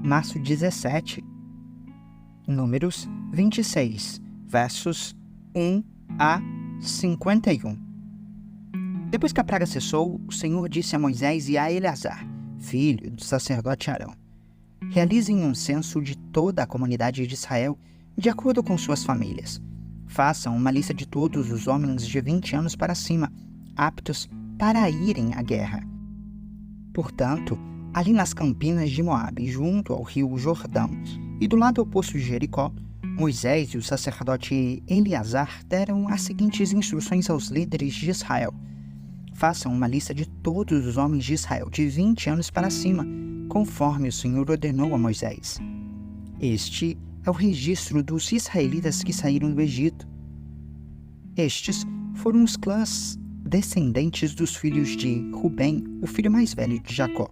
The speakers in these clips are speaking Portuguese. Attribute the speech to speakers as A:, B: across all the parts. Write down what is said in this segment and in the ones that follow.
A: março 17. Números 26, versos 1 a 51. Depois que a praga cessou, o Senhor disse a Moisés e a Eleazar, filho do sacerdote Arão: realizem um censo de toda a comunidade de Israel, de acordo com suas famílias. Façam uma lista de todos os homens de 20 anos para cima, aptos para irem à guerra. Portanto, ali nas campinas de Moabe, junto ao rio Jordão, e do lado oposto de Jericó, Moisés e o sacerdote Eleazar deram as seguintes instruções aos líderes de Israel: façam uma lista de todos os homens de Israel de 20 anos para cima, conforme o Senhor ordenou a Moisés. Este é o registro dos israelitas que saíram do Egito. Estes foram os clãs descendentes dos filhos de Rubem, o filho mais velho de Jacó.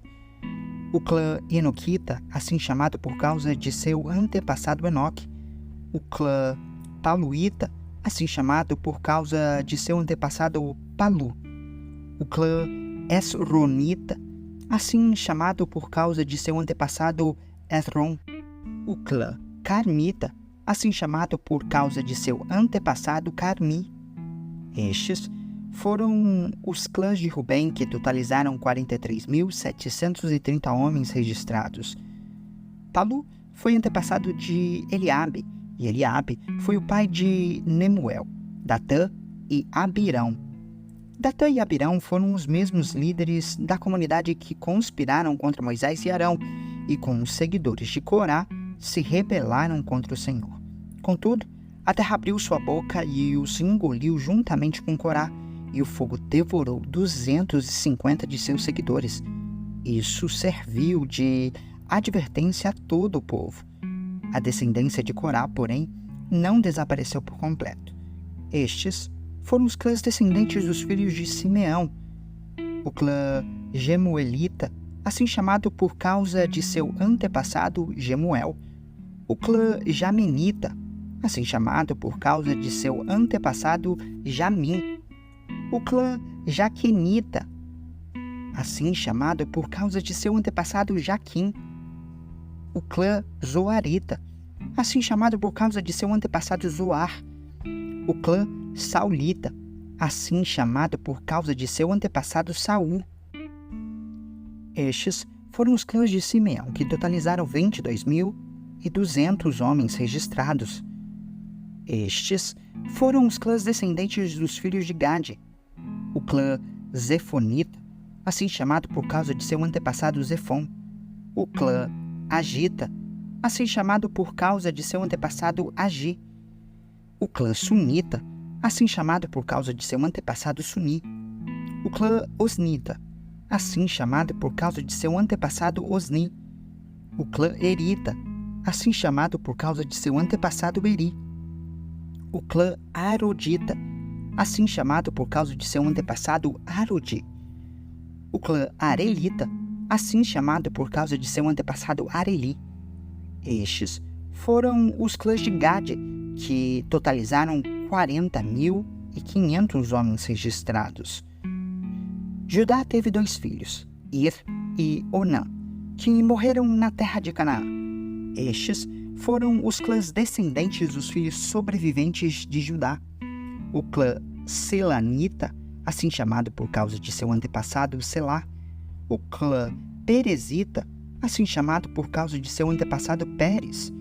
A: O clã Enoquita, assim chamado por causa de seu antepassado Enoque. O clã Paluíta, assim chamado por causa de seu antepassado Palu. O clã Esronita, assim chamado por causa de seu antepassado Esron. O clã Carmita, assim chamado por causa de seu antepassado Carmi. Estes foram os clãs de Rubem, que totalizaram 43.730 homens registrados. Palu foi antepassado de Eliabe, e Eliabe foi o pai de Nemuel, Datã e Abirão. Datã e Abirão foram os mesmos líderes da comunidade que conspiraram contra Moisés e Arão, e com os seguidores de Corá, se rebelaram contra o Senhor. Contudo, a terra abriu sua boca e os engoliu juntamente com Corá, e o fogo devorou 250 de seus seguidores. Isso serviu de advertência a todo o povo. A descendência de Corá, porém, não desapareceu por completo. Estes foram os clãs descendentes dos filhos de Simeão. O clã Gemuelita, assim chamado por causa de seu antepassado Gemuel. O clã Jamenita, assim chamado por causa de seu antepassado Jamim. O clã Jaquenita, assim chamado por causa de seu antepassado Jaquim. O clã Zoarita, assim chamado por causa de seu antepassado Zoar. O clã Saulita, assim chamado por causa de seu antepassado Saul. Estes foram os clãs de Simeão, que totalizaram 22.200 homens registrados. Estes foram os clãs descendentes dos filhos de Gade. O clã Zefonita, assim chamado por causa de seu antepassado Zefon. O clã Agita, assim chamado por causa de seu antepassado Agi. O clã Sunita, assim chamado por causa de seu antepassado Suni. O clã Osnita, assim chamado por causa de seu antepassado Osni. O clã Erita, assim chamado por causa de seu antepassado Eri. O clã Arodita, assim chamado por causa de seu antepassado Arodi. O clã Arelita, assim chamado por causa de seu antepassado Areli. Estes foram os clãs de Gade, que totalizaram 40.500 homens registrados. Judá teve 2 filhos, Ir e Onã, que morreram na terra de Canaã. Estes foram os clãs descendentes dos filhos sobreviventes de Judá. O clã Selanita, assim chamado por causa de seu antepassado Selá. O clã Perezita, assim chamado por causa de seu antepassado Pérez.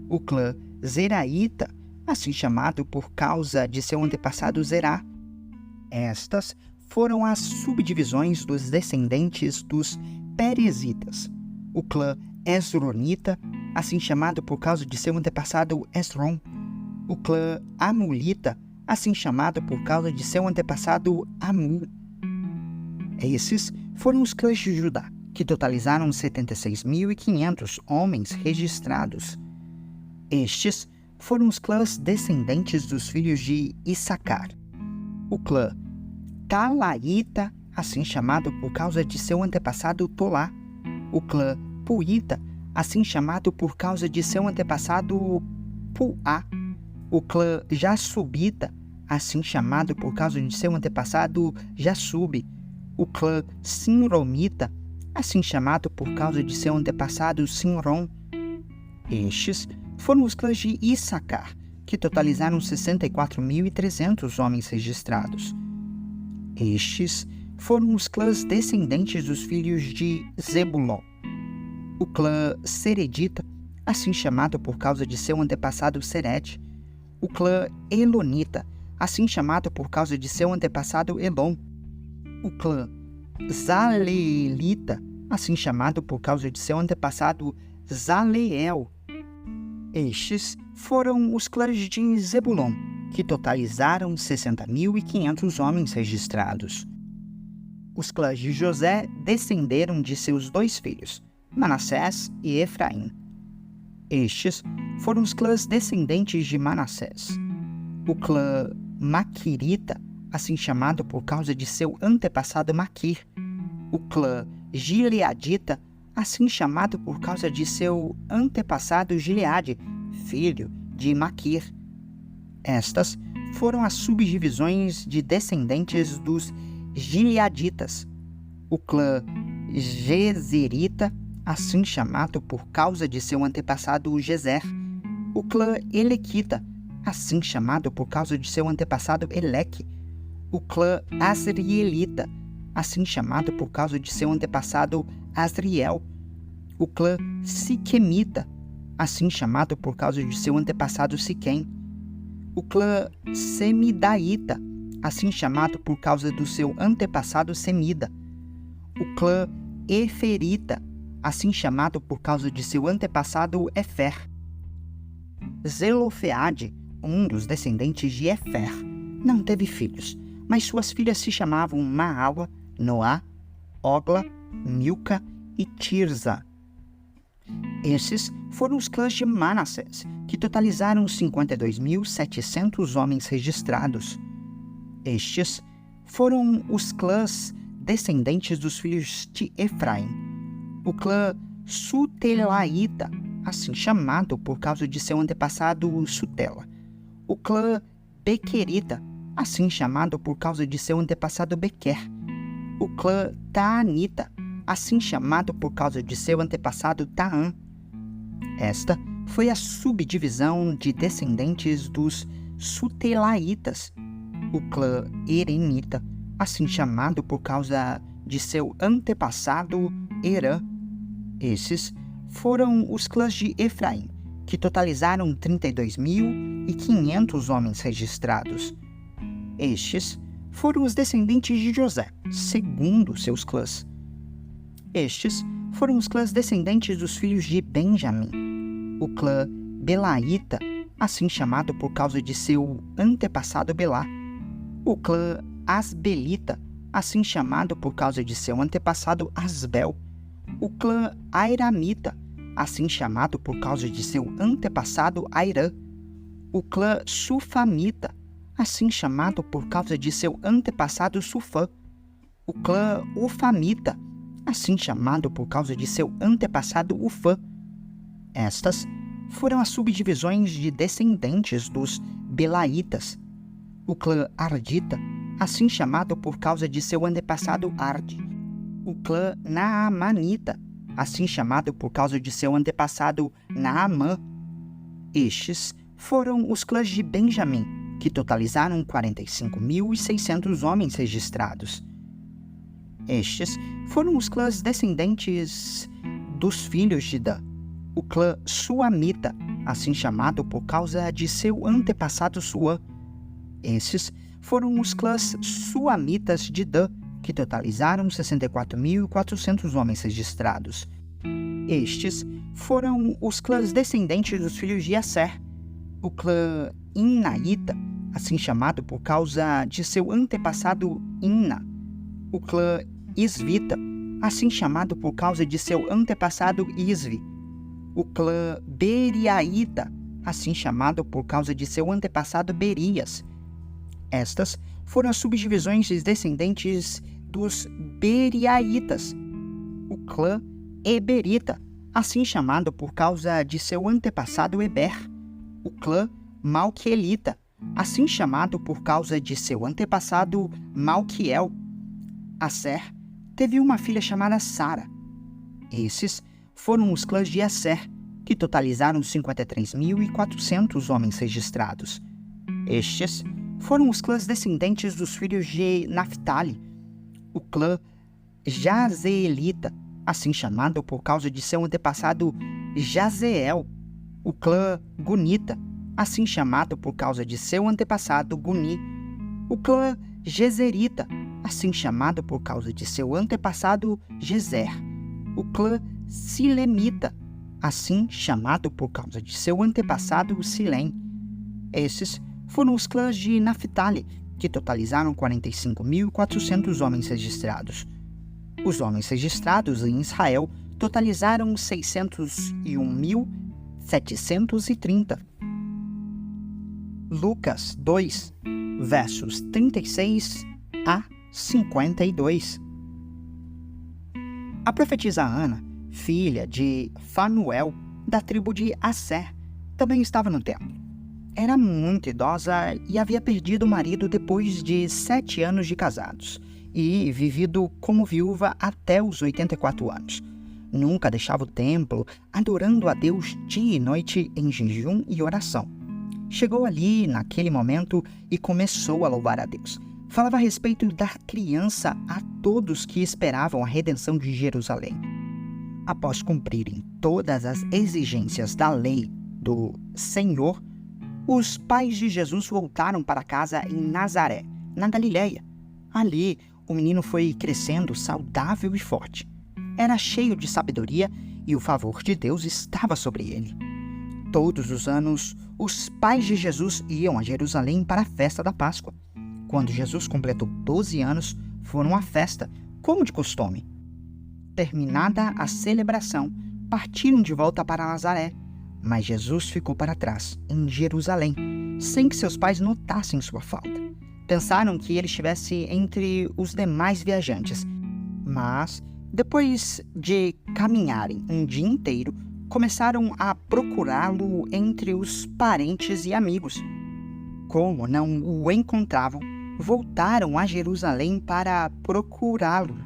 A: O clã Zeraíta, assim chamado por causa de seu antepassado Zerá. Estas foram as subdivisões dos descendentes dos Perezitas. O clã Esronita, assim chamado por causa de seu antepassado Esron. O clã Amulita, assim chamado por causa de seu antepassado Amu. Esses foram os clãs de Judá, que totalizaram 76.500 homens registrados. Estes foram os clãs descendentes dos filhos de Issacar. O clã Talaíta, assim chamado por causa de seu antepassado Tolá. O clã Puíta, assim chamado por causa de seu antepassado Puá. O clã Jassubita, assim chamado por causa de seu antepassado Jassube. O clã Sinromita, assim chamado por causa de seu antepassado Sinrom. Estes foram os clãs de Issacar, que totalizaram 64.300 homens registrados. Estes foram os clãs descendentes dos filhos de Zebulon. O clã Seredita, assim chamado por causa de seu antepassado Sered. O clã Elonita, assim chamado por causa de seu antepassado Elon. O clã Zaleelita, assim chamado por causa de seu antepassado Zaleel. Estes foram os clãs de Zebulon, que totalizaram 60.500 homens registrados. Os clãs de José descenderam de seus dois filhos, Manassés e Efraim. Estes foram os clãs descendentes de Manassés. O clã Maquirita, assim chamado por causa de seu antepassado Maquir. O clã Gileadita, assim chamado por causa de seu antepassado Gileade, filho de Maquir. Estas foram as subdivisões de descendentes dos Gileaditas. O clã Gezerita, assim chamado por causa de seu antepassado Gezer. O clã Elequita, assim chamado por causa de seu antepassado Eleque. O clã Asrielita, assim chamado por causa de seu antepassado Asriel. O clã Siquemita, assim chamado por causa de seu antepassado Siquém. O clã Semidaíta, assim chamado por causa do seu antepassado Semida. O clã Eferita, assim chamado por causa de seu antepassado Efer. Zelofeade, um dos descendentes de Efer, não teve filhos, mas suas filhas se chamavam Maala, Noá, Ogla, Milca e Tirza. Esses foram os clãs de Manassés, que totalizaram 52.700 homens registrados. Estes foram os clãs descendentes dos filhos de Efraim. O clã Sutelaíta, assim chamado por causa de seu antepassado Sutela. O clã Bequerita, assim chamado por causa de seu antepassado Bequer. O clã Taanita, assim chamado por causa de seu antepassado Taã. Esta foi a subdivisão de descendentes dos Sutelaitas. O clã Erenita, assim chamado por causa de seu antepassado Herã. Esses foram os clãs de Efraim, que totalizaram 32.500 homens registrados. Estes foram os descendentes de José, segundo seus clãs. Estes foram os clãs descendentes dos filhos de Benjamim. O clã Belaíta, assim chamado por causa de seu antepassado Belá. O clã Asbelita, assim chamado por causa de seu antepassado Asbel. O clã Airamita, assim chamado por causa de seu antepassado Airã. O clã Sufamita, assim chamado por causa de seu antepassado Sufã. O clã Ufamita, assim chamado por causa de seu antepassado Ufã. Estas foram as subdivisões de descendentes dos Belaitas. O clã Ardita, assim chamado por causa de seu antepassado Arde. O clã Naamanita, assim chamado por causa de seu antepassado Naamã. Estes foram os clãs de Benjamim, que totalizaram 45.600 homens registrados. Estes foram os clãs descendentes dos filhos de Dan. O clã Suamita, assim chamado por causa de seu antepassado Suã. Esses foram os clãs Suamitas de Dan, que totalizaram 64.400 homens registrados. Estes foram os clãs descendentes dos filhos de Asser. O clã Inaíta, assim chamado por causa de seu antepassado Inna. O clã Isvita, assim chamado por causa de seu antepassado Isvi. O clã Beriaíta, assim chamado por causa de seu antepassado Berias. Estas foram as subdivisões dos descendentes dos Beriaitas. O clã Eberita, assim chamado por causa de seu antepassado Eber. O clã Malquielita, assim chamado por causa de seu antepassado Malquiel. Asser teve uma filha chamada Sara. Esses foram os clãs de Asser, que totalizaram 53.400 homens registrados. Estes foram os clãs descendentes dos filhos de Naphtali, o clã Jazeelita, assim chamado por causa de seu antepassado Jazeel, o clã Gunita, assim chamado por causa de seu antepassado Guni, o clã Gezerita, assim chamado por causa de seu antepassado Gezer, o clã Silemita, assim chamado por causa de seu antepassado Silém. Esses foram os clãs de Naphtali, que totalizaram 45.400 homens registrados. Os homens registrados em Israel totalizaram 601.730. Lucas 2, versos 36 a 52. A profetisa Ana, filha de Fanuel, da tribo de Asser, também estava no templo. Era muito idosa e havia perdido o marido depois de 7 anos de casados e vivido como viúva até os 84 anos. Nunca deixava o templo, adorando a Deus dia e noite em jejum e oração. Chegou ali, naquele momento, e começou a louvar a Deus. Falava a respeito da criança a todos que esperavam a redenção de Jerusalém. Após cumprirem todas as exigências da lei do Senhor, os pais de Jesus voltaram para casa em Nazaré, na Galileia. Ali, o menino foi crescendo saudável e forte. Era cheio de sabedoria e o favor de Deus estava sobre ele. Todos os anos, os pais de Jesus iam a Jerusalém para a festa da Páscoa. Quando Jesus completou 12 anos, foram à festa, como de costume. Terminada a celebração, partiram de volta para Nazaré, mas Jesus ficou para trás, em Jerusalém, sem que seus pais notassem sua falta. Pensaram que ele estivesse entre os demais viajantes, mas, depois de caminharem um dia inteiro, começaram a procurá-lo entre os parentes e amigos. Como não o encontravam, voltaram a Jerusalém para procurá-lo.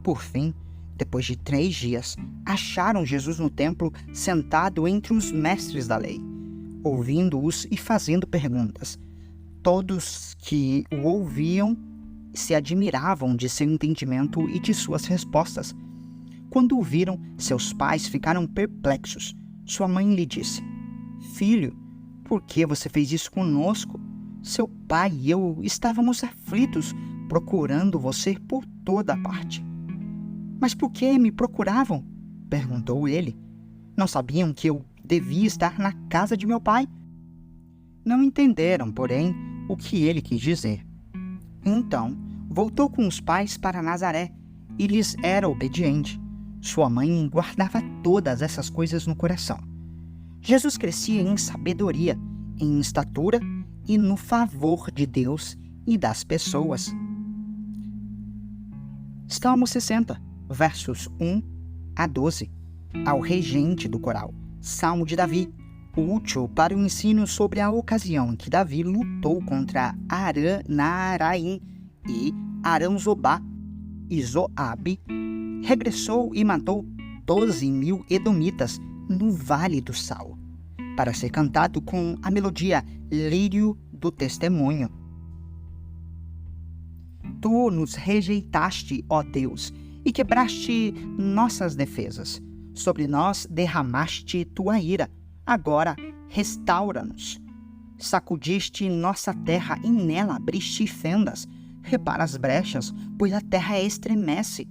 A: Por fim, depois de 3 dias, acharam Jesus no templo, sentado entre os mestres da lei, ouvindo-os e fazendo perguntas. Todos que o ouviam se admiravam de seu entendimento e de suas respostas. Quando o viram, seus pais ficaram perplexos. Sua mãe lhe disse: "Filho, por que você fez isso conosco? Seu pai e eu estávamos aflitos, procurando você por toda parte." "Mas por que me procuravam?" perguntou ele. "Não sabiam que eu devia estar na casa de meu pai?" Não entenderam, porém, o que ele quis dizer. Então, voltou com os pais para Nazaré e lhes era obediente. Sua mãe guardava todas essas coisas no coração. Jesus crescia em sabedoria, em estatura e no favor de Deus e das pessoas. Salmo 60, versos 1 a 12. Ao regente do coral, Salmo de Davi, útil para o ensino sobre a ocasião em que Davi lutou contra Arã-Naaraim e Arã-Zobá, e Zoabe regressou e matou 12.000 edomitas no Vale do Sal, para ser cantado com a melodia Lírio do Testemunho. Tu nos rejeitaste, ó Deus, e quebraste nossas defesas. Sobre nós derramaste tua ira. Agora restaura-nos. Sacudiste nossa terra e nela abriste fendas. Repara as brechas, pois a terra estremece.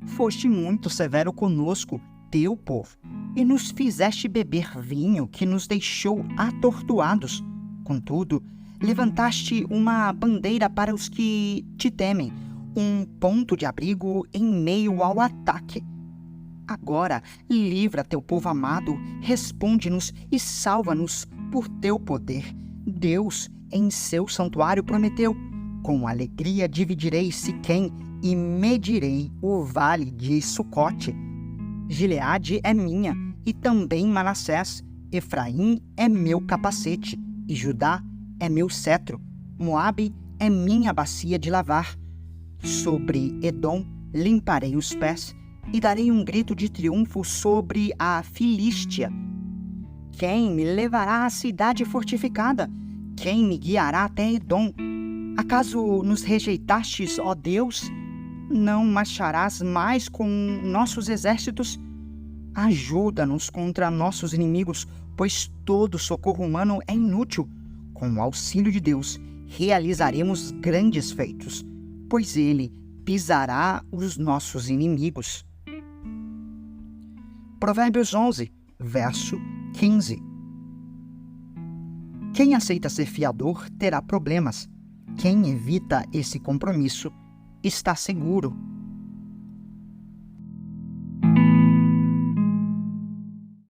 A: Foste muito severo conosco, teu povo, e nos fizeste beber vinho que nos deixou atordoados. Contudo, levantaste uma bandeira para os que te temem, um ponto de abrigo em meio ao ataque. Agora, livra teu povo amado, responde-nos e salva-nos por teu poder. Deus, em seu santuário, prometeu: com alegria dividirei Siquém e medirei o vale de Sucote. Gileade é minha, e também Manassés. Efraim é meu capacete, e Judá é meu cetro. Moabe é minha bacia de lavar. Sobre Edom limparei os pés, e darei um grito de triunfo sobre a Filístia. Quem me levará à cidade fortificada? Quem me guiará até Edom? Acaso nos rejeitastes, ó Deus? Não marcharás mais com nossos exércitos? Ajuda-nos contra nossos inimigos, pois todo socorro humano é inútil. Com o auxílio de Deus, realizaremos grandes feitos, pois Ele pisará os nossos inimigos. Provérbios 11, verso 15. Quem aceita ser fiador terá problemas. Quem evita esse compromisso está seguro.